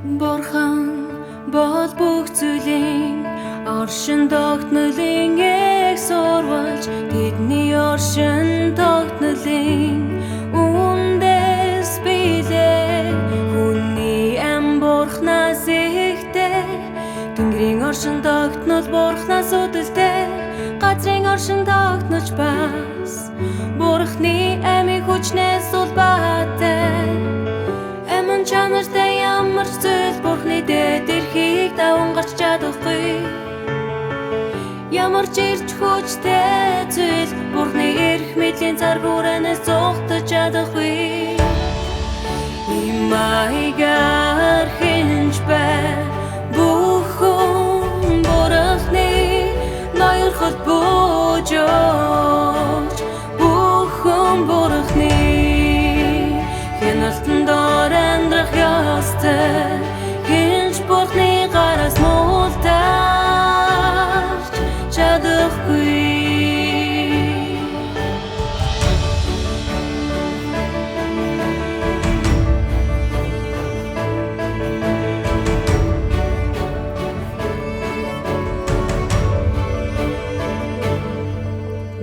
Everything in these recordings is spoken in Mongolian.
Бурхан бол бүх зүйлийн оршин тогтнолын эх сурвалж тэдний оршин тогтнолын үндэс билээ хүний ам Бурханаас ихтэй Тэнгэрийн оршин тогтнол Бурханаас үүдэлтэй газрын оршин тогтнож бас Бурханы амийн хүчнээс улбаатай Эмэн чанартай ямар зүйл Бурханы дэд эрхийг даван гарч чадахгүй Ямар ч ирж хүчтэй зүйл Бурханы эрх мэдлийн цар хүрээнээс зогтож чадахгүй Имайгаар хинж бай бүхэн Бурханы ноёрхол буужууч бүхэн Бурханы хяналтан дор амьдрах ёстой хинж Бурханы гараас муултарч чадахгүй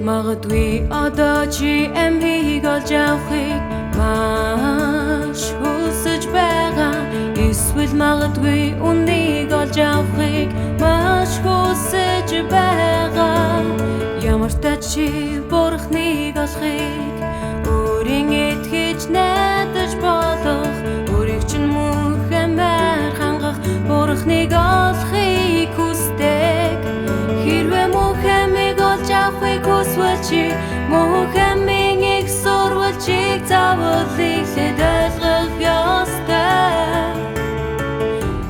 Магадгүй одоо чи амийг олж авахыг маш хүсэж байгаа Эсвэл магадгүй үнийг олж авахыг маш хүсэж байгаа Ямар ч чи Бурханыг олохыг өөрийн итгэж найдаж болох Өөрийг чинь мөнх амиар хангах Бурханыг олохыг хүсдэг Хэрвээ мөнх амийг олж авахыг хүсвэл чи мөнх амийн их сурвалжийг заавал ихлэд ойлгох ёстой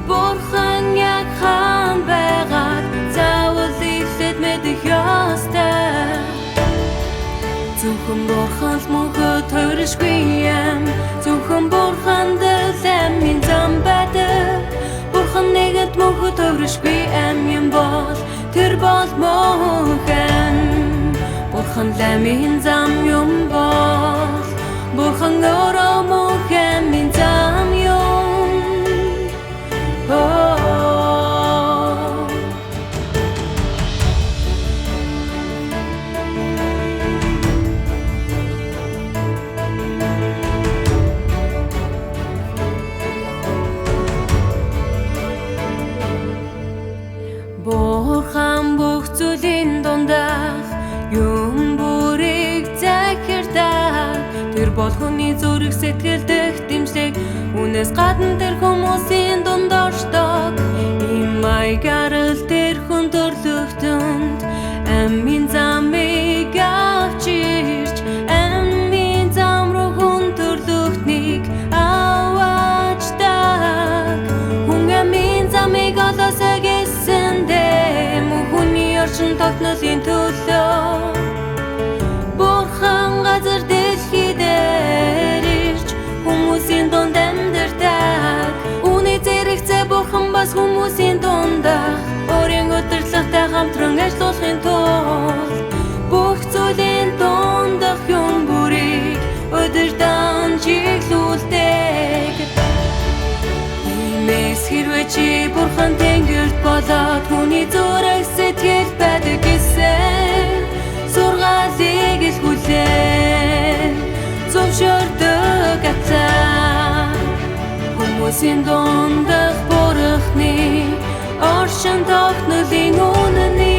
Бурхан яг хаан байгаад заавал ихлэд мэдэх ёстой Зөвхөн Бурханд мөнхөд төрөшгүй юм Зөвхөн Бурханд л амийн зам байдаг Бурхан нэгэд мөнхөд төрөшгүй амийн бол Тэр бол мөнх ам Бурхан амийн зам юм бол Бурхан өөрөө мөнх амийн зам юм Бурхан бүх зүйлийн дундах юм бүрийг захирдаг Тэр бол хүний зүрх сэтгэл дэх дэмжлэг Үнээс гадна тэр хүмүүсийн дунд оршдог Имайгаар л тэр хүн төрлөختөнд Амийн замыг авч ирж Амийн зам руу хүн төрлөختнийг аваачдаг Хүн амийн замыг олоосаа гэсэндээ Мөн хүний оршин тогтнолын төлөө Бурхан газар дэлхий дээр ирж Хүмүүсийн дунд амьдардаг Үүний зэрэгцээ Бурхан бас хүмүүсийн дундах Өөрийн удирдлагатай хамтран ажиллуулахын тулд Бүх зүйлийн дундах юм бүрийг удирдан чиглүүлдэг Иймээс хэрвээ чи Бурхан тэнгэрт болоод Хүний зүрх сэтгэл байдаг гэсэн Сургаалыг л хүлээн Зөвшөөрдөг атаа Хүмүүсийн дундах Бурханы Оршин тогтнолын үнэний